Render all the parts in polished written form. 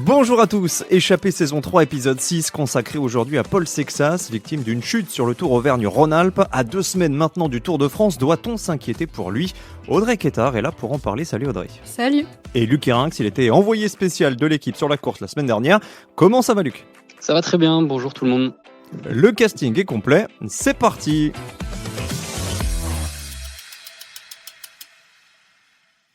Bonjour à tous, Échappée saison 3 épisode 6 consacré aujourd'hui à Paul Sexas, victime d'une chute sur le Tour Auvergne-Rhône-Alpes. À 2 semaines maintenant du Tour de France, doit-on s'inquiéter pour lui? Audrey Quétard est là pour en parler, salut Audrey. Salut. Et Luc Hérinx, il était envoyé spécial de l'équipe sur la course la semaine dernière. Comment ça va Luc? Ça va très bien, bonjour tout le monde. Le casting est complet, c'est parti.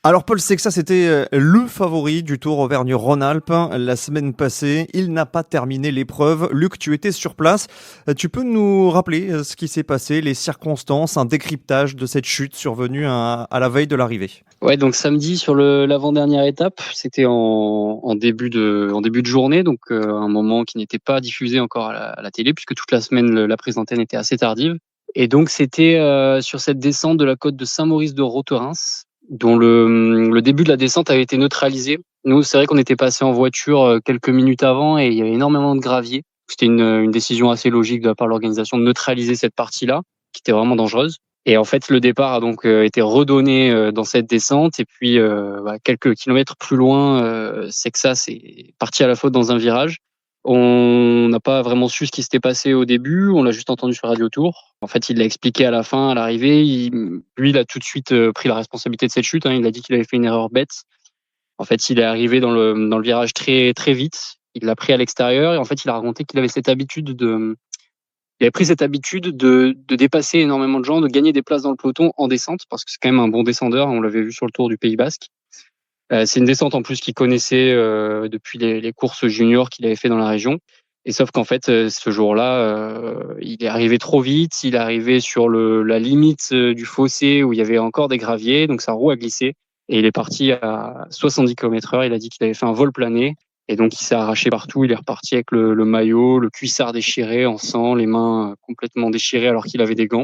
Alors Paul Sexas était le favori du Tour Auvergne-Rhône-Alpes la semaine passée. Il n'a pas terminé l'épreuve. Luc, tu étais sur place. Tu peux nous rappeler ce qui s'est passé, les circonstances, un décryptage de cette chute survenue à la veille de l'arrivée? Ouais, donc samedi sur l'avant-dernière étape, c'était en début de journée, donc un moment qui n'était pas diffusé encore à la télé, puisque toute la semaine la prise d'antenne était assez tardive. Et donc c'était sur cette descente de la côte de Saint-Maurice-de-Rothorens, dont le début de la descente avait été neutralisé. Nous, c'est vrai qu'on était passé en voiture quelques minutes avant et il y avait énormément de gravier. C'était une décision assez logique de la part de l'organisation de neutraliser cette partie-là, qui était vraiment dangereuse. Et en fait, le départ a donc été redonné dans cette descente. Et puis, quelques kilomètres plus loin, Sexas est parti à la faute dans un virage. On n'a pas vraiment su ce qui s'était passé au début, on l'a juste entendu sur Radio Tour. En fait, il l'a expliqué à la fin, à l'arrivée. Lui, il a tout de suite pris la responsabilité de cette chute. Il a dit qu'il avait fait une erreur bête. En fait, il est arrivé dans le virage très, très vite. Il l'a pris à l'extérieur et en fait, il a raconté qu'il avait cette habitude il avait pris cette habitude de dépasser énormément de gens, de gagner des places dans le peloton en descente, parce que c'est quand même un bon descendeur. On l'avait vu sur le Tour du Pays Basque. C'est une descente en plus qu'il connaissait depuis les courses juniors qu'il avait fait dans la région. Et sauf qu'en fait, ce jour-là, il est arrivé trop vite. Il est arrivé sur la limite du fossé où il y avait encore des graviers, donc sa roue a glissé. Et il est parti à 70 km/h. Il a dit qu'il avait fait un vol plané. Et donc, il s'est arraché partout. Il est reparti avec le maillot, le cuissard déchiré en sang, les mains complètement déchirées alors qu'il avait des gants.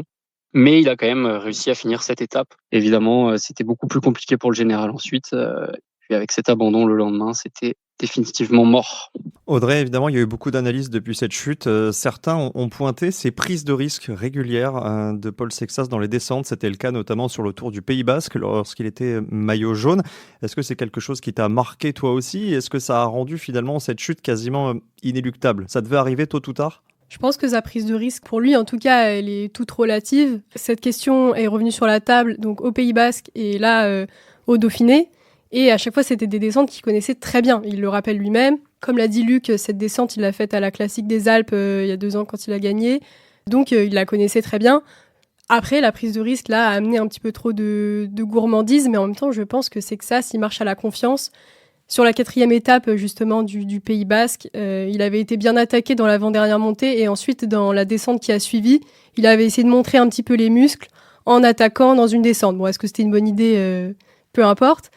Mais il a quand même réussi à finir cette étape. Évidemment, c'était beaucoup plus compliqué pour le général ensuite. Puis avec cet abandon le lendemain, c'était définitivement mort. Audrey, évidemment, il y a eu beaucoup d'analyses depuis cette chute. Certains ont pointé ces prises de risques régulières de Paul Sexas dans les descentes. C'était le cas notamment sur le Tour du Pays Basque lorsqu'il était maillot jaune. Est-ce que c'est quelque chose qui t'a marqué toi aussi? Est-ce que ça a rendu finalement cette chute quasiment inéluctable? Ça devait arriver tôt ou tard? Je pense que sa prise de risque, pour lui en tout cas, elle est toute relative. Cette question est revenue sur la table donc au Pays Basque et là au Dauphiné. Et à chaque fois, c'était des descentes qu'il connaissait très bien. Il le rappelle lui-même. Comme l'a dit Luc, cette descente, il l'a faite à la Classique des Alpes il y a 2 ans quand il a gagné. Donc, il la connaissait très bien. Après, la prise de risque, là, a amené un petit peu trop de gourmandise. Mais en même temps, je pense que c'est que ça, s'il marche à la confiance. Sur la 4e étape, justement, du Pays Basque, il avait été bien attaqué dans l'avant-dernière montée. Et ensuite, dans la descente qui a suivi, il avait essayé de montrer un petit peu les muscles en attaquant dans une descente. Bon, est-ce que c'était une bonne idée? Peu importe.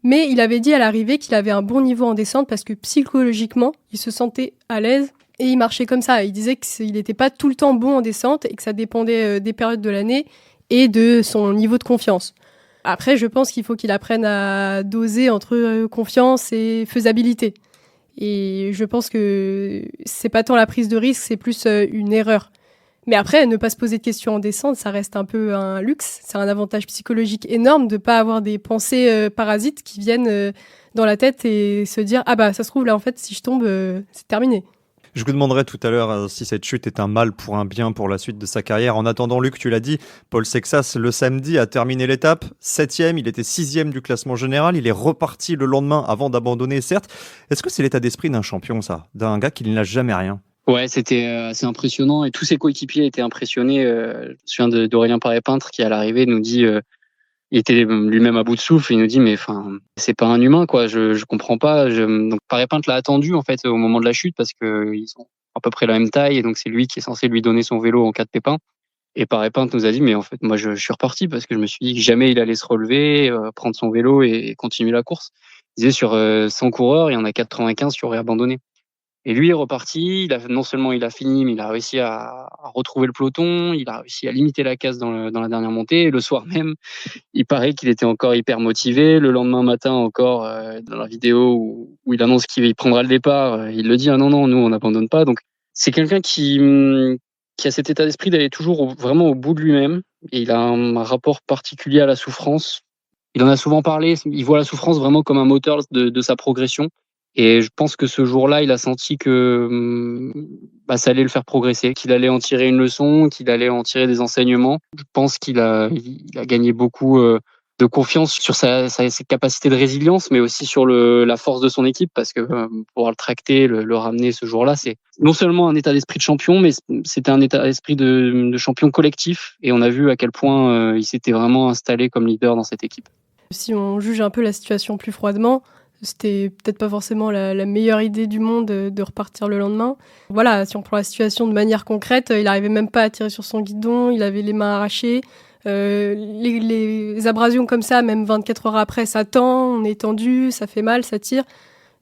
Mais il avait dit à l'arrivée qu'il avait un bon niveau en descente parce que psychologiquement, il se sentait à l'aise et il marchait comme ça. Il disait qu'il n'était pas tout le temps bon en descente et que ça dépendait des périodes de l'année et de son niveau de confiance. Après, je pense qu'il faut qu'il apprenne à doser entre confiance et faisabilité. Et je pense que c'est pas tant la prise de risque, c'est plus une erreur. Mais après, ne pas se poser de questions en descente, ça reste un peu un luxe. C'est un avantage psychologique énorme de ne pas avoir des pensées parasites qui viennent dans la tête et se dire « Ah bah, ça se trouve, là, en fait, si je tombe, c'est terminé ». Je vous demanderai tout à l'heure si cette chute est un mal pour un bien pour la suite de sa carrière. En attendant, Luc, tu l'as dit, Paul Sexas, le samedi, a terminé l'étape. 7e, il était 6e du classement général. Il est reparti le lendemain avant d'abandonner, certes. Est-ce que c'est l'état d'esprit d'un champion, ça? D'un gars qui ne lâche jamais rien? Ouais, c'était assez impressionnant et tous ses coéquipiers étaient impressionnés. Je me souviens d'Aurélien Paré-Peintre qui, à l'arrivée, nous dit... il était lui-même à bout de souffle. Il nous dit, mais enfin, c'est pas un humain, quoi. Je comprends pas. Donc, Paré-Peintre l'a attendu, en fait, au moment de la chute parce qu'ils sont à peu près la même taille et donc c'est lui qui est censé lui donner son vélo en cas de pépin. Et Paré-Peintre nous a dit, mais en fait, moi, je suis reparti parce que je me suis dit que jamais il allait se relever, prendre son vélo et continuer la course. Il disait, sur 100 coureurs, il y en a 95 qui auraient abandonné. Et lui est reparti, non seulement il a fini, mais il a réussi à retrouver le peloton, il a réussi à limiter la casse dans la dernière montée. Et le soir même, il paraît qu'il était encore hyper motivé. Le lendemain matin encore, dans la vidéo où il annonce qu'il prendra le départ, il le dit, ah non, nous on n'abandonne pas. Donc c'est quelqu'un qui a cet état d'esprit d'aller toujours vraiment au bout de lui-même. Et il a un rapport particulier à la souffrance. Il en a souvent parlé, il voit la souffrance vraiment comme un moteur de sa progression. Et je pense que ce jour-là, il a senti que ça allait le faire progresser, qu'il allait en tirer une leçon, qu'il allait en tirer des enseignements. Je pense qu'il a gagné beaucoup de confiance sur ses capacités de résilience, mais aussi sur la force de son équipe, parce que pouvoir le tracter, le ramener ce jour-là, c'est non seulement un état d'esprit de champion, mais c'était un état d'esprit de champion collectif. Et on a vu à quel point il s'était vraiment installé comme leader dans cette équipe. Si on juge un peu la situation plus froidement, c'était peut-être pas forcément la meilleure idée du monde de repartir le lendemain. Voilà, si on prend la situation de manière concrète, il n'arrivait même pas à tirer sur son guidon, il avait les mains arrachées. Les abrasions comme ça, même 24 heures après, ça tend, on est tendu, ça fait mal, ça tire.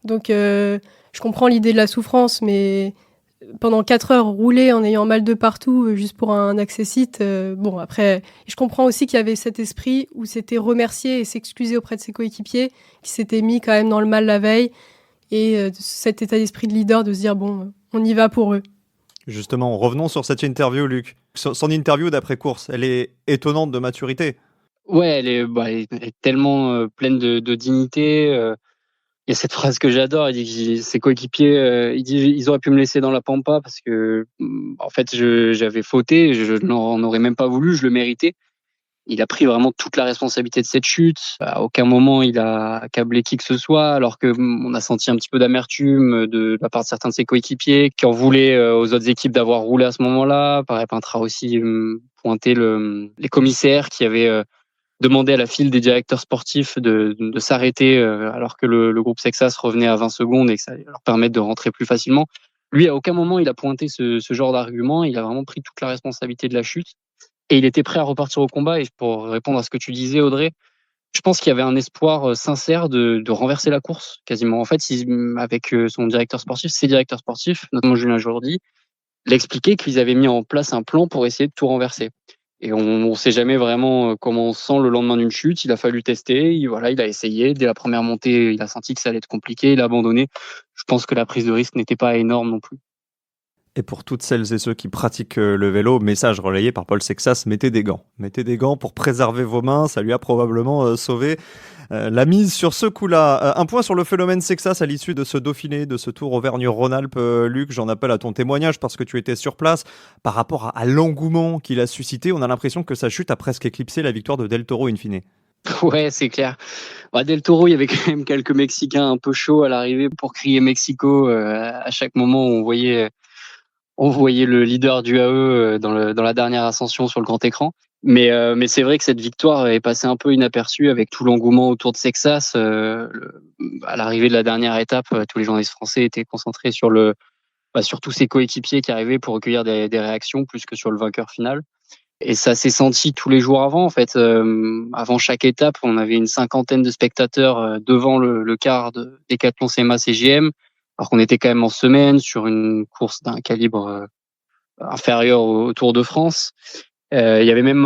Donc je comprends l'idée de la souffrance, mais pendant 4 heures rouler en ayant mal de partout juste pour un accessite, bon après, je comprends aussi qu'il y avait cet esprit où c'était remercier et s'excuser auprès de ses coéquipiers qui s'étaient mis quand même dans le mal la veille, et cet état d'esprit de leader de se dire bon, on y va pour eux. Justement, revenons sur cette interview, Luc. Son interview d'après-course, elle est étonnante de maturité. Ouais, elle est tellement pleine de dignité. Il y a cette phrase que j'adore, il dit que ses coéquipiers, ils auraient pu me laisser dans la pampa parce que en fait j'avais fauté, je n'en aurais même pas voulu, je le méritais. Il a pris vraiment toute la responsabilité de cette chute. À aucun moment il a accablé qui que ce soit, alors que on a senti un petit peu d'amertume de la part de certains de ses coéquipiers qui en voulaient aux autres équipes d'avoir roulé à ce moment-là. Pareil, Pintra aussi pointé les commissaires qui avaient demander à la file des directeurs sportifs de s'arrêter alors que le groupe Sexas revenait à 20 secondes et que ça allait leur permettre de rentrer plus facilement. Lui, à aucun moment, il a pointé ce genre d'argument. Il a vraiment pris toute la responsabilité de la chute et il était prêt à repartir au combat. Et pour répondre à ce que tu disais, Audrey, je pense qu'il y avait un espoir sincère de renverser la course, quasiment. En fait, avec son directeur sportif, ses directeurs sportifs, notamment Julien Jourdi, l'expliquaient qu'ils avaient mis en place un plan pour essayer de tout renverser. Et on ne sait jamais vraiment comment on se sent le lendemain d'une chute. Il a fallu tester. Il a essayé. Dès la première montée, il a senti que ça allait être compliqué. Il a abandonné. Je pense que la prise de risque n'était pas énorme non plus. Et pour toutes celles et ceux qui pratiquent le vélo, message relayé par Paul Sexas, mettez des gants. Mettez des gants pour préserver vos mains, ça lui a probablement sauvé la mise sur ce coup-là. Un point sur le phénomène Sexas à l'issue de ce Dauphiné, de ce Tour Auvergne-Rhône-Alpes. Luc, j'en appelle à ton témoignage parce que tu étais sur place. Par rapport à l'engouement qu'il a suscité, on a l'impression que sa chute a presque éclipsé la victoire de Del Toro in fine. Ouais, c'est clair. Del Toro, il y avait quand même quelques Mexicains un peu chauds à l'arrivée pour crier Mexico à chaque moment où on voyait le leader du AE dans la dernière ascension sur le grand écran. Mais c'est vrai que cette victoire est passée un peu inaperçue avec tout l'engouement autour de Sexas. À l'arrivée de la dernière étape, tous les journalistes français étaient concentrés sur tous ses coéquipiers qui arrivaient pour recueillir des réactions plus que sur le vainqueur final. Et ça s'est senti tous les jours avant. En fait, avant chaque étape, on avait une 50aine de spectateurs devant le car de Decathlon CMA CGM, alors qu'on était quand même en semaine sur une course d'un calibre inférieur au Tour de France. Il y avait même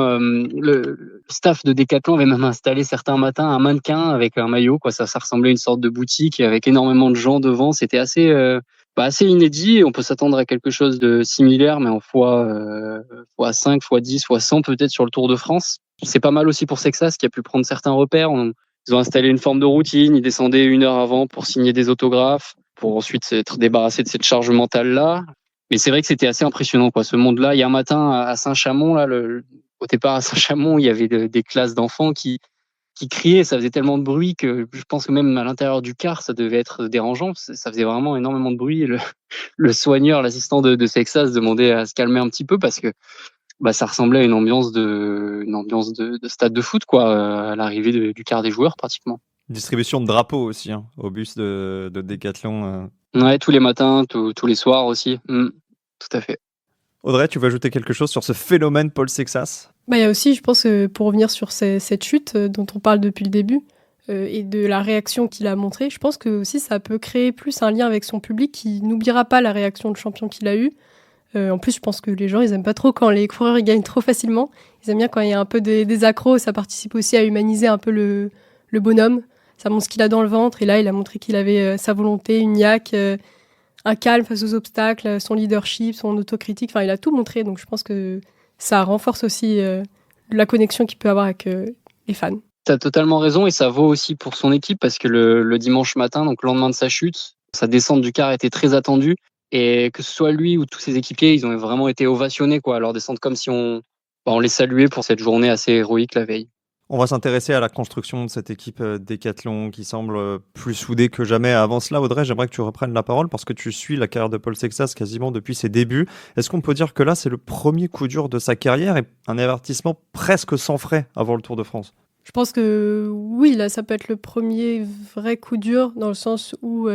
le staff de Decathlon avait même installé certains matins un mannequin avec un maillot, quoi. Ça ressemblait à une sorte de boutique avec énormément de gens devant. C'était assez inédit. On peut s'attendre à quelque chose de similaire, mais en fois 5, fois 10, fois 100 peut-être sur le Tour de France. C'est pas mal aussi pour Sexas qui a pu prendre certains repères. Ils ont installé une forme de routine. Ils descendaient 1 heure avant pour signer des autographes, pour ensuite s'être débarrassés de cette charge mentale-là. Mais c'est vrai que c'était assez impressionnant, quoi, ce monde-là. Il y a un matin à Saint-Chamond, là, au départ à Saint-Chamond, il y avait des classes d'enfants qui criaient. Ça faisait tellement de bruit que je pense que même à l'intérieur du car, ça devait être dérangeant. Ça faisait vraiment énormément de bruit. Et le soigneur, l'assistant de Sexas, demandait à se calmer un petit peu parce que ça ressemblait à une ambiance de stade de foot, quoi, à l'arrivée du quart des joueurs pratiquement. Distribution de drapeaux aussi, au bus de Decathlon. Ouais, tous les matins, tous les soirs aussi. Tout à fait. Audrey, tu veux ajouter quelque chose sur ce phénomène Paul Sexas ? Il y a aussi, je pense, pour revenir sur cette chute dont on parle depuis le début et de la réaction qu'il a montrée, je pense que aussi ça peut créer plus un lien avec son public qui n'oubliera pas la réaction de champion qu'il a eue. En plus, je pense que les gens, ils aiment pas trop quand les coureurs ils gagnent trop facilement. Ils aiment bien quand il y a un peu des accros. Ça participe aussi à humaniser un peu le bonhomme. Ça montre ce qu'il a dans le ventre. Et là, il a montré qu'il avait sa volonté, une niaque, un calme face aux obstacles, son leadership, son autocritique. Enfin, il a tout montré. Donc, je pense que ça renforce aussi la connexion qu'il peut avoir avec les fans. Tu as totalement raison et ça vaut aussi pour son équipe parce que le dimanche matin, donc le lendemain de sa chute, Sa descente du quart était très attendue. Et que ce soit lui ou tous ses équipiers, ils ont vraiment été ovationnés à leur descente, comme si on les saluait pour cette journée assez héroïque la veille. On va s'intéresser à la construction de cette équipe Décathlon qui semble plus soudée que jamais. Avant cela, Audrey, j'aimerais que tu reprennes la parole parce que tu suis la carrière de Paul Sexas quasiment depuis ses débuts. Est-ce qu'on peut dire que là, c'est le premier coup dur de sa carrière et un avertissement presque sans frais avant le Tour de France? Je pense que oui, là, ça peut être le premier vrai coup dur, dans le sens où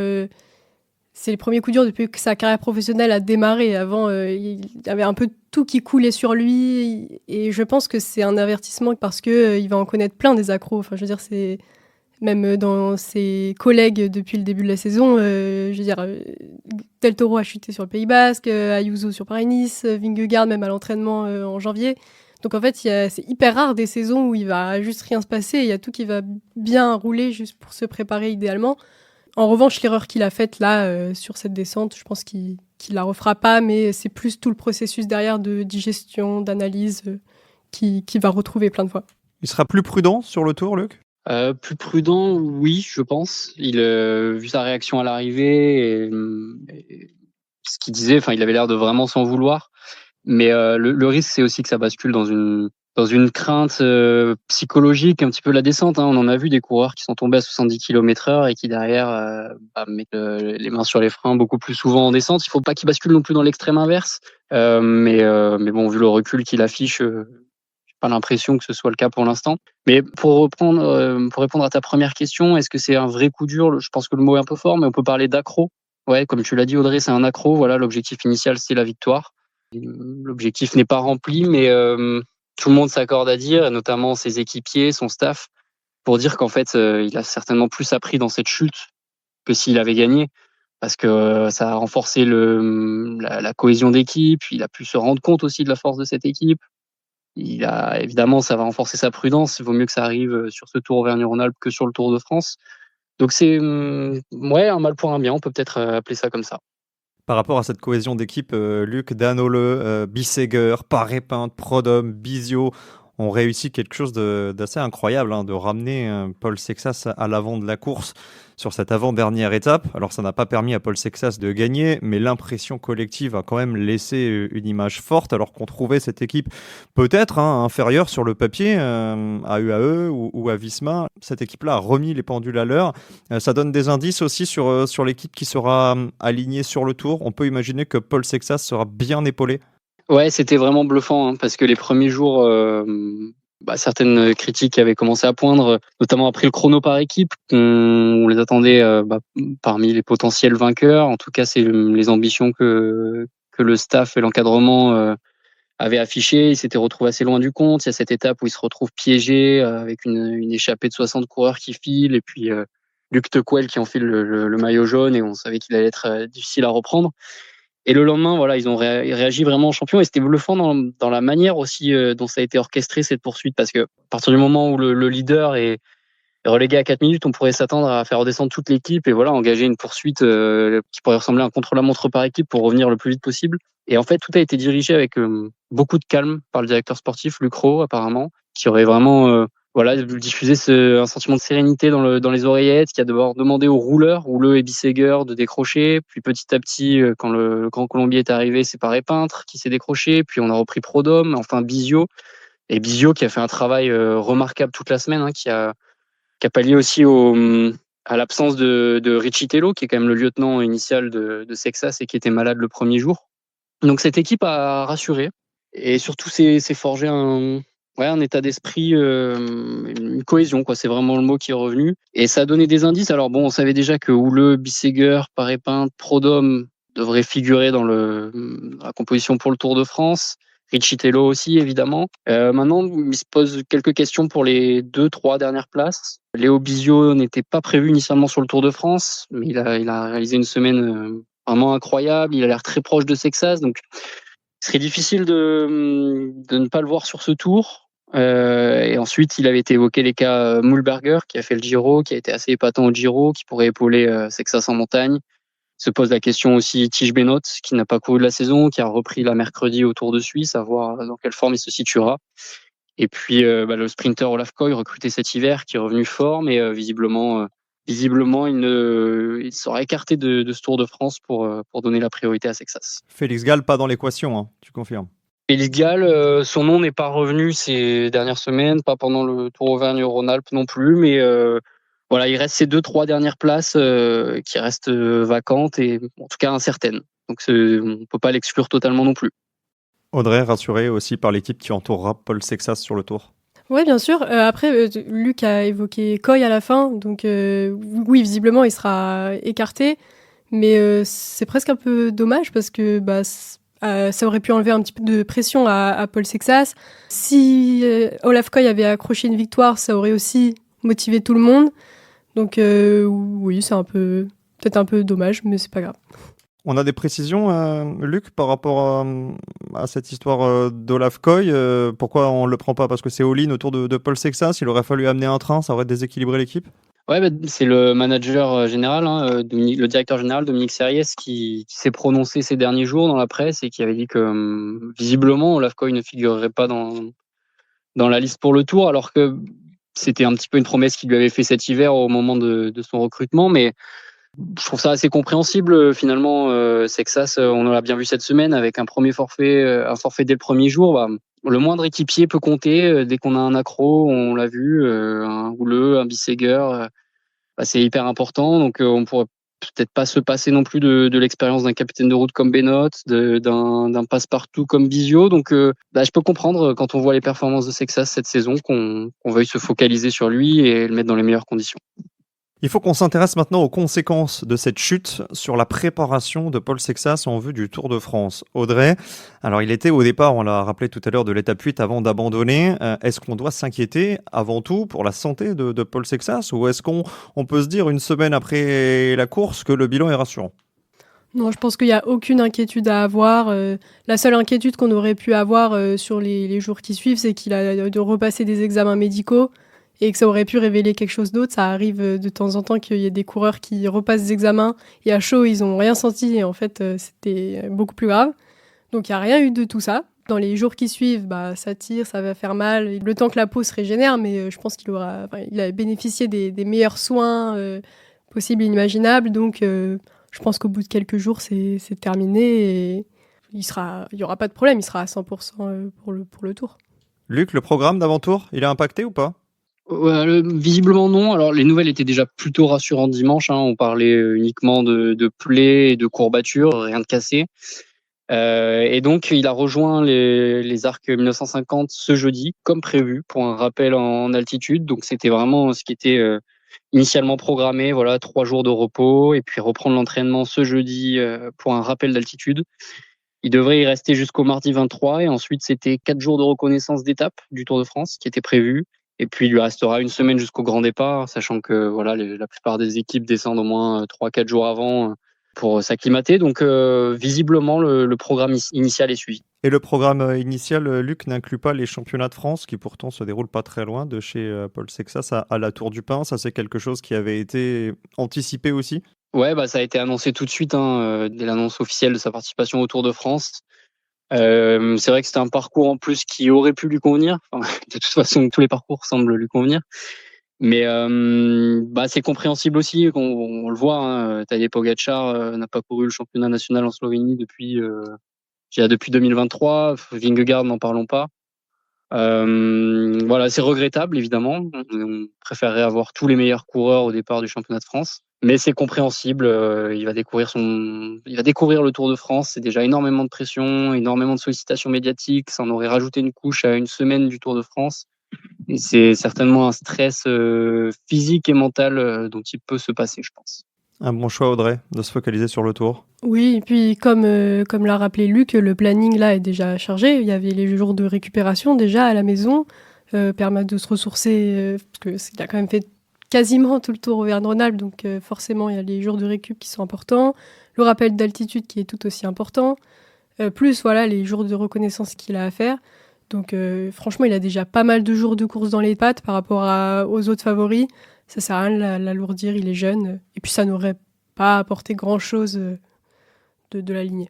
c'est le premier coup dur depuis que sa carrière professionnelle a démarré. Avant, il y avait un peu tout qui coulait sur lui. Et je pense que c'est un avertissement parce qu'il va en connaître plein des accros. Enfin, je veux dire, c'est même dans ses collègues depuis le début de la saison. Je veux dire, Del Toro a chuté sur le Pays Basque, Ayuso sur Paris-Nice, Vingegaard même à l'entraînement en janvier. Donc en fait, c'est hyper rare des saisons où il va juste rien se passer. Il y a tout qui va bien rouler juste pour se préparer idéalement. En revanche, l'erreur qu'il a faite là sur cette descente, je pense qu'il la refera pas, mais c'est plus tout le processus derrière de digestion, d'analyse qui va retrouver plein de fois. Il sera plus prudent sur le Tour, Luc? Plus prudent, oui, je pense. Vu sa réaction à l'arrivée et ce qu'il disait, il avait l'air de vraiment s'en vouloir. Mais le risque, c'est aussi que ça bascule dans une crainte psychologique, un petit peu la descente. On en a vu des coureurs qui sont tombés à 70 km/h et qui derrière mettent les mains sur les freins beaucoup plus souvent en descente. Il faut pas qu'ils basculent non plus dans l'extrême inverse. Mais bon, vu le recul qu'il affiche, j'ai pas l'impression que ce soit le cas pour l'instant. Mais pour répondre à ta première question, est-ce que c'est un vrai coup dur? Je pense que le mot est un peu fort, mais on peut parler d'accro. Ouais, comme tu l'as dit, Audrey, c'est un accro. Voilà, l'objectif initial, c'est la victoire. L'objectif n'est pas rempli, mais tout le monde s'accorde à dire, notamment ses équipiers, son staff, pour dire qu'en fait, il a certainement plus appris dans cette chute que s'il avait gagné, parce que ça a renforcé la cohésion d'équipe. Il a pu se rendre compte aussi de la force de cette équipe. Évidemment, ça va renforcer sa prudence. Il vaut mieux que ça arrive sur ce Tour Auvergne-Rhône-Alpes que sur le Tour de France. Donc c'est un mal pour un bien, on peut peut-être appeler ça comme ça. Par rapport à cette cohésion d'équipe, Luc, Danole, Bissegger, Paré-Pinte, Prodhomme, Bisio ont réussi quelque chose d'assez incroyable, de ramener Paul Sexas à l'avant de la course sur cette avant-dernière étape. Alors ça n'a pas permis à Paul Sexas de gagner, mais l'impression collective a quand même laissé une image forte, alors qu'on trouvait cette équipe peut-être inférieure sur le papier à UAE ou à Visma. Cette équipe-là a remis les pendules à l'heure. Ça donne des indices aussi sur l'équipe qui sera alignée sur le Tour. On peut imaginer que Paul Sexas sera bien épaulé. Ouais, c'était vraiment bluffant, parce que les premiers jours, certaines critiques avaient commencé à poindre, notamment après le chrono par équipe. On les attendait parmi les potentiels vainqueurs. En tout cas, c'est les ambitions que le staff et l'encadrement avaient affichées. Ils s'étaient retrouvés assez loin du compte. Il y a cette étape où ils se retrouvent piégés avec une échappée de 60 coureurs qui filent, et puis Luc Tequel qui enfile le maillot jaune, et on savait qu'il allait être difficile à reprendre. Et le lendemain, voilà, ils ont réagi vraiment en champion, et c'était bluffant dans la manière aussi dont ça a été orchestré, cette poursuite, parce que à partir du moment où le leader est relégué à 4 minutes, on pourrait s'attendre à faire redescendre toute l'équipe et voilà, engager une poursuite qui pourrait ressembler à un contre-la-montre par équipe pour revenir le plus vite possible. Et en fait, tout a été dirigé avec beaucoup de calme par le directeur sportif, Luc Rowe, apparemment, qui aurait vraiment diffusé un sentiment de sérénité dans les oreillettes, qui a d'abord demandé aux rouleurs, Rouleux et Bissegger, de décrocher. Puis petit à petit, quand le Grand Colombier est arrivé, c'est Paré-Pinte qui s'est décroché. Puis on a repris Prodhomme, enfin Bisio. Et Bisio qui a fait un travail remarquable toute la semaine, qui a pallié aussi à l'absence de Richie Tello, qui est quand même le lieutenant initial de Sexas et qui était malade le premier jour. Donc cette équipe a rassuré et surtout s'est forgé un état d'esprit, une cohésion, quoi. C'est vraiment le mot qui est revenu. Et ça a donné des indices. Alors bon, on savait déjà que Houle, Bissegger, Paré-Pinte, Prodhomme devraient figurer dans la composition pour le Tour de France. Richie Tello aussi, évidemment. Maintenant, il se pose quelques questions pour les 2-3 dernières places. Léo Bisio n'était pas prévu initialement sur le Tour de France, mais il a réalisé une semaine vraiment incroyable. Il a l'air très proche de Sexas, donc ce serait difficile de ne pas le voir sur ce Tour. Et ensuite, il avait été évoqué les cas Mühlberger, qui a fait le Giro, qui a été assez épatant au Giro, qui pourrait épauler Sexas en montagne. Se pose la question aussi Tige Benoît, qui n'a pas couru de la saison, qui a repris la mercredi au Tour de Suisse, à voir dans quelle forme il se situera. Et puis le sprinter Olaf Koy, recruté cet hiver, qui est revenu fort, mais visiblement visiblement, il sera écarté de ce Tour de France pour donner la priorité à Sexas. Félix Gall, pas dans l'équation, hein, tu confirmes? Félix Gall, son nom n'est pas revenu ces dernières semaines, pas pendant le Tour Auvergne-Rhône-Alpes non plus, mais voilà, il reste ces 2-3 dernières places qui restent vacantes et en tout cas incertaines. Donc on ne peut pas l'exclure totalement non plus. Audrey, rassurée aussi par l'équipe qui entourera Paul Sexas sur le Tour. Oui, bien sûr. Après, Luc a évoqué Coy à la fin, donc oui, visiblement, il sera écarté, mais c'est presque un peu dommage parce que ça aurait pu enlever un petit peu de pression à Paul Sexas. Si Olaf Coy avait accroché une victoire, ça aurait aussi motivé tout le monde. Donc oui, c'est peut-être un peu dommage, mais c'est pas grave. On a des précisions, Luc, par rapport à cette histoire d'Olaf Coy. Pourquoi on ne le prend pas? Parce que c'est all-in autour de Paul Sexas. Il aurait fallu amener un train, ça aurait déséquilibré l'équipe. Ouais, c'est le manager général, le directeur général Dominique Serriès qui s'est prononcé ces derniers jours dans la presse et qui avait dit que visiblement Olaf Coy ne figurerait pas dans la liste pour le Tour, alors que c'était un petit peu une promesse qu'il lui avait fait cet hiver au moment de son recrutement, mais je trouve ça assez compréhensible finalement. Sexas, on l'a bien vu cette semaine avec un forfait dès le premier jour. Le moindre équipier peut compter. Dès qu'on a un accro, on l'a vu, un Houleux, un Bissegger, c'est hyper important. Donc on pourrait peut-être pas se passer non plus de l'expérience d'un capitaine de route comme Benoît, d'un passe-partout comme Bisio. Donc je peux comprendre quand on voit les performances de Sexas cette saison qu'on veuille se focaliser sur lui et le mettre dans les meilleures conditions. Il faut qu'on s'intéresse maintenant aux conséquences de cette chute sur la préparation de Paul Sexas en vue du Tour de France. Audrey, alors il était au départ, on l'a rappelé tout à l'heure, de l'étape 8 avant d'abandonner. Est-ce qu'on doit s'inquiéter avant tout pour la santé de Paul Sexas, ou est-ce qu'on peut se dire une semaine après la course que le bilan est rassurant? Non, je pense qu'il n'y a aucune inquiétude à avoir. La seule inquiétude qu'on aurait pu avoir sur les jours qui suivent, c'est qu'il a de repasser des examens médicaux et que ça aurait pu révéler quelque chose d'autre. Ça arrive de temps en temps qu'il y ait des coureurs qui repassent des examens et à chaud, ils n'ont rien senti et en fait, c'était beaucoup plus grave. Donc, il n'y a rien eu de tout ça. Dans les jours qui suivent, ça tire, ça va faire mal. Le temps que la peau se régénère, mais je pense qu'il a bénéficié des meilleurs soins possibles et imaginables. Donc, je pense qu'au bout de quelques jours, c'est terminé et il y aura pas de problème. Il sera à 100% pour le Tour. Luc, le programme d'avant-tour, il est impacté ou pas? Visiblement non. Alors les nouvelles étaient déjà plutôt rassurantes dimanche. On parlait uniquement de plaies et de courbatures, rien de cassé. Et donc il a rejoint les Arcs 1950 ce jeudi, comme prévu, pour un rappel en altitude. Donc c'était vraiment ce qui était initialement programmé. Voilà, 3 jours de repos et puis reprendre l'entraînement ce jeudi pour un rappel d'altitude. Il devrait y rester jusqu'au mardi 23 et ensuite c'était 4 jours de reconnaissance d'étape du Tour de France qui était prévu. Et puis, il lui restera une semaine jusqu'au grand départ, sachant que voilà, la plupart des équipes descendent au moins 3-4 jours avant pour s'acclimater. Donc, visiblement, le programme initial est suivi. Et le programme initial, Luc, n'inclut pas les championnats de France, qui pourtant se déroulent pas très loin de chez Paul Sexas à la Tour du Pin. Ça, c'est quelque chose qui avait été anticipé aussi? Ouais, ça a été annoncé tout de suite, dès l'annonce officielle de sa participation au Tour de France. C'est vrai que c'était un parcours en plus qui aurait pu lui convenir. Enfin, de toute façon, tous les parcours semblent lui convenir. Mais c'est compréhensible aussi. On le voit, Tadej Pogačar n'a pas couru le championnat national en Slovénie depuis 2023. Vingegaard, n'en parlons pas. Voilà, c'est regrettable évidemment. On préférerait avoir tous les meilleurs coureurs au départ du championnat de France. Mais c'est compréhensible, il va découvrir le Tour de France, c'est déjà énormément de pression, énormément de sollicitations médiatiques, ça en aurait rajouté une couche à une semaine du Tour de France. Et c'est certainement un stress physique et mental dont il peut se passer, je pense. Un bon choix, Audrey, de se focaliser sur le Tour. Oui, et puis comme l'a rappelé Luc, le planning là est déjà chargé. Il y avait les jours de récupération déjà à la maison, permettre de se ressourcer, parce qu'il a quand même fait quasiment tout le Tour Auvergne-Rhône-Alpes, donc forcément il y a les jours de récup qui sont importants, le rappel d'altitude qui est tout aussi important, plus voilà les jours de reconnaissance qu'il a à faire. Donc franchement, il a déjà pas mal de jours de course dans les pattes par rapport aux autres favoris. Ça sert à rien de l'alourdir, il est jeune. Et puis ça n'aurait pas apporté grand-chose de l'aligner.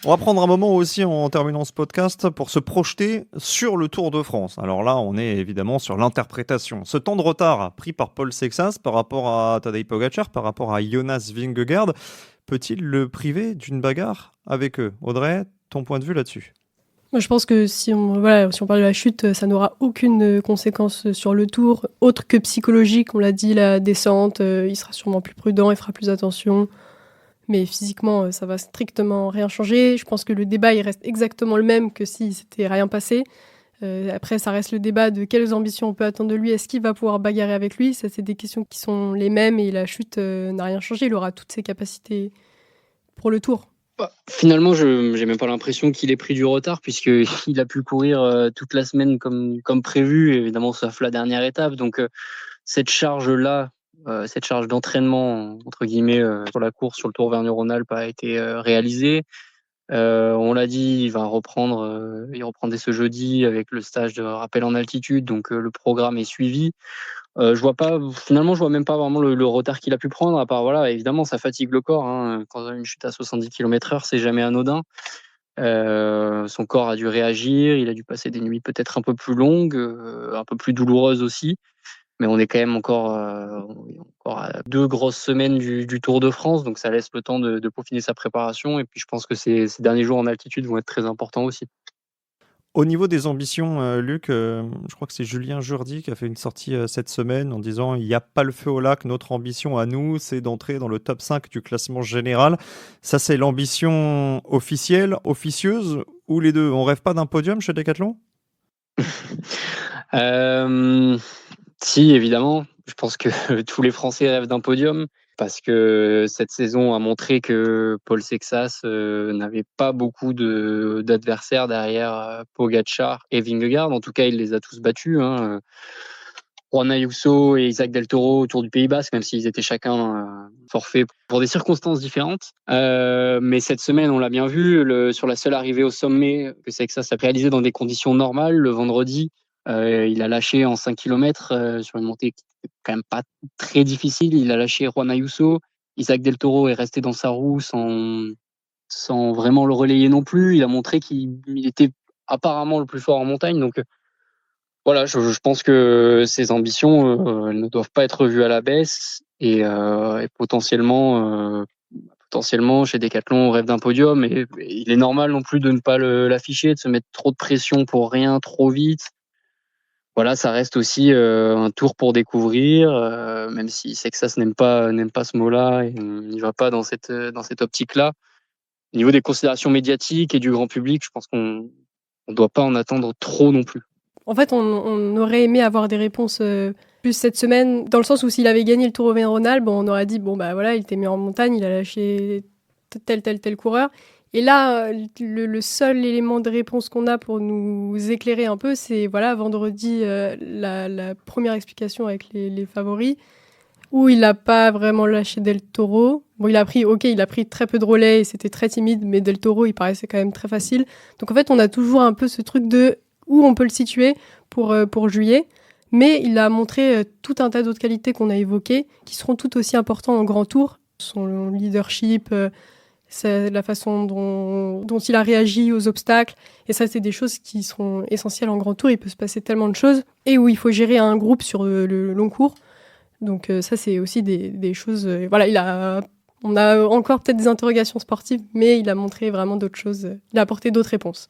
On va prendre un moment aussi en terminant ce podcast pour se projeter sur le Tour de France. Alors là, on est évidemment sur l'interprétation. Ce temps de retard pris par Paul Sexas par rapport à Tadej Pogacar, par rapport à Jonas Vingegaard, peut-il le priver d'une bagarre avec eux? Audrey, ton point de vue là-dessus? Moi, je pense que si on parle de la chute, ça n'aura aucune conséquence sur le Tour, autre que psychologique. On l'a dit, la descente, il sera sûrement plus prudent, il fera plus attention. Mais physiquement, ça va strictement rien changer. Je pense que le débat, il reste exactement le même que si s'était rien passé. Après, ça reste le débat de quelles ambitions on peut attendre de lui. Est-ce qu'il va pouvoir bagarrer avec lui? Ça, c'est des questions qui sont les mêmes et la chute n'a rien changé. Il aura toutes ses capacités pour le Tour. Finalement, j'ai même pas l'impression qu'il ait pris du retard puisqu'il a pu courir toute la semaine comme prévu, évidemment sauf la dernière étape. Donc cette charge-là, cette charge d'entraînement entre guillemets sur la course sur le Tour Auvergne-Rhône-Alpes a été réalisée. On l'a dit, il reprend dès ce jeudi avec le stage de rappel en altitude, donc le programme est suivi. Je vois même pas vraiment le retard qu'il a pu prendre, à part voilà, évidemment ça fatigue le corps. Hein. Quand une chute à 70 km/h, c'est jamais anodin. Son corps a dû réagir, il a dû passer des nuits peut-être un peu plus longues, un peu plus douloureuses aussi. Mais on est quand même encore à 2 grosses semaines du Tour de France, donc ça laisse le temps de peaufiner sa préparation. Et puis je pense que ces derniers jours en altitude vont être très importants aussi. Au niveau des ambitions, Luc, je crois que c'est Julien Jourdi qui a fait une sortie cette semaine en disant il n'y a pas le feu au lac, notre ambition à nous, c'est d'entrer dans le top 5 du classement général. Ça, c'est l'ambition officielle, officieuse, ou les deux? On rêve pas d'un podium chez Decathlon? Si, évidemment. Je pense que tous les Français rêvent d'un podium parce que cette saison a montré que Paul Sexas n'avait pas beaucoup d'adversaires derrière Pogacar et Vingegaard. En tout cas, il les a tous battus. Hein. Juan Ayuso et Isaac Del Toro autour du Pays Basque, même s'ils étaient chacun forfaits pour des circonstances différentes. Mais cette semaine, on l'a bien vu, sur la seule arrivée au sommet que Sexas a réalisé dans des conditions normales, le vendredi, il a lâché en 5 km sur une montée qui n'était quand même pas très difficile. Il a lâché Juan Ayuso. Isaac Del Toro est resté dans sa roue sans vraiment le relayer non plus. Il a montré qu'il était apparemment le plus fort en montagne. Donc voilà, je pense que ces ambitions elles ne doivent pas être revues à la baisse et potentiellement chez Decathlon on rêve d'un podium et il est normal non plus de ne pas l'afficher, de se mettre trop de pression pour rien trop vite. Voilà, ça reste aussi un tour pour découvrir, même si Sexas n'aime pas ce mot-là et n'y va pas dans cette optique-là. Au niveau des considérations médiatiques et du grand public, je pense qu'on ne doit pas en attendre trop non plus. En fait, on aurait aimé avoir des réponses plus cette semaine, dans le sens où s'il avait gagné le Tour Auvergne-Rhône-Alpes, on aurait dit, bon, bah voilà, il était mis en montagne, il a lâché tel coureur. Et là, le seul élément de réponse qu'on a pour nous éclairer un peu, c'est voilà, vendredi, la première explication avec les favoris, où il n'a pas vraiment lâché Del Toro. Bon, il a pris très peu de relais et c'était très timide, mais Del Toro, il paraissait quand même très facile. Donc en fait, on a toujours un peu ce truc de où on peut le situer pour juillet. Mais il a montré tout un tas d'autres qualités qu'on a évoquées, qui seront tout aussi importantes en grand tour. Son leadership, c'est la façon dont il a réagi aux obstacles. Et ça, c'est des choses qui seront essentielles en grand tour. Il peut se passer tellement de choses. Et où il faut gérer un groupe sur le long cours. Donc ça, c'est aussi des choses... voilà, on a encore peut-être des interrogations sportives, mais il a montré vraiment d'autres choses. Il a apporté d'autres réponses.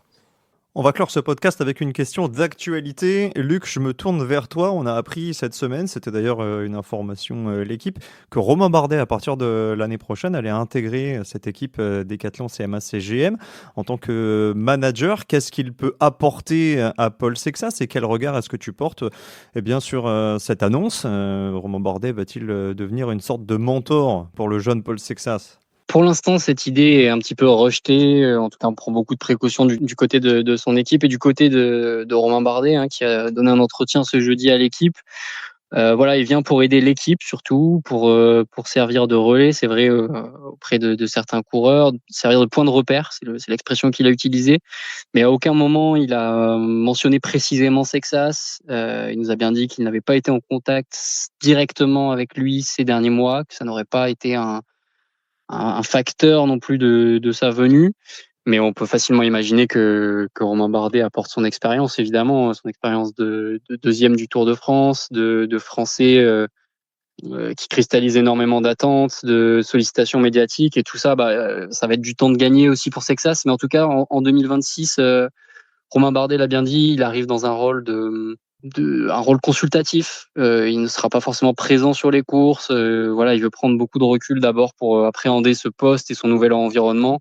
On va clore ce podcast avec une question d'actualité. Luc, je me tourne vers toi. On a appris cette semaine, c'était d'ailleurs une information l'équipe, que Romain Bardet, à partir de l'année prochaine, allait intégrer cette équipe Decathlon CMA CGM en tant que manager. Qu'est-ce qu'il peut apporter à Paul Sexas et quel regard est-ce que tu portes sur cette annonce? Romain Bardet va-t-il devenir une sorte de mentor pour le jeune Paul Sexas? Pour l'instant, cette idée est un petit peu rejetée. En tout cas, on prend beaucoup de précautions du côté de son équipe et du côté de Romain Bardet, hein, qui a donné un entretien ce jeudi à l'équipe. Voilà, il vient pour aider l'équipe surtout, pour servir de relais, c'est vrai, auprès de certains coureurs, servir de point de repère, c'est l'expression qu'il a utilisée. Mais à aucun moment il a mentionné précisément Sexas. Il nous a bien dit qu'il n'avait pas été en contact directement avec lui ces derniers mois, que ça n'aurait pas été un facteur non plus de sa venue. Mais on peut facilement imaginer que Romain Bardet apporte son expérience, évidemment, son expérience de deuxième du Tour de France, de Français qui cristallise énormément d'attentes, de sollicitations médiatiques, et tout ça, ça va être du temps de gagner aussi pour Sexas. Mais en tout cas, en 2026, Romain Bardet l'a bien dit, il arrive dans un rôle un rôle consultatif. Il ne sera pas forcément présent sur les courses. Voilà, il veut prendre beaucoup de recul d'abord pour appréhender ce poste et son nouvel environnement.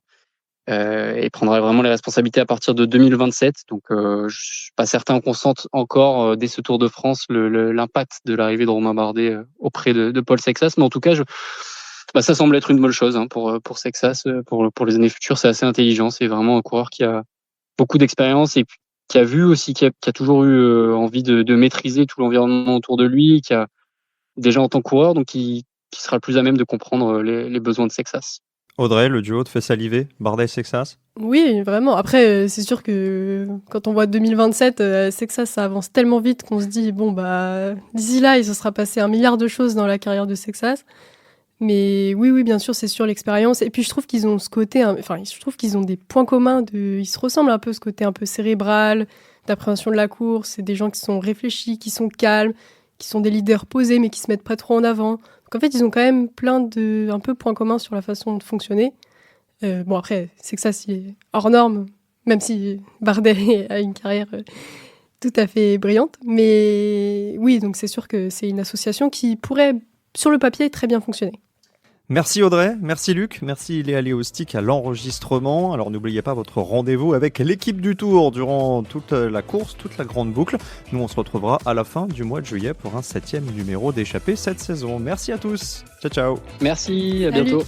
Et prendra vraiment les responsabilités à partir de 2027. Donc, je suis pas certain qu'on sente encore dès ce Tour de France l'impact de l'arrivée de Romain Bardet auprès de Paul Sexas. Mais en tout cas, ça semble être une bonne chose pour Sexas, pour les années futures. C'est assez intelligent. C'est vraiment un coureur qui a beaucoup d'expérience et qui a vu aussi, qui a toujours eu envie de maîtriser tout l'environnement autour de lui, qui a déjà en tant que coureur, donc qui sera le plus à même de comprendre les besoins de Sexas. Audrey, le duo te fait saliver, Bardet-Sexas? Oui, vraiment. Après, c'est sûr que quand on voit 2027, Sexas, ça avance tellement vite qu'on se dit, d'ici là, il se sera passé 1 milliard de choses dans la carrière de Sexas. Mais oui, bien sûr, c'est sur l'expérience. Et puis, je trouve qu'ils ont ce côté, je trouve qu'ils ont des points communs. Ils se ressemblent un peu, ce côté un peu cérébral, d'appréhension de la course. C'est des gens qui sont réfléchis, qui sont calmes, qui sont des leaders posés, mais qui se mettent pas trop en avant. Donc, en fait, ils ont quand même plein de points communs sur la façon de fonctionner. Après, Sexas, il est hors norme, même si Bardet a une carrière tout à fait brillante. Mais oui, donc c'est sûr que c'est une association qui pourrait, sur le papier, très bien fonctionner. Merci Audrey, merci Luc, merci Léa Léostic à l'enregistrement. Alors n'oubliez pas votre rendez-vous avec l'équipe du Tour durant toute la course, toute la grande boucle. Nous on se retrouvera à la fin du mois de juillet pour un 7e numéro d'Échappée cette saison. Merci à tous, ciao ciao. Merci, à Salut. bientôt.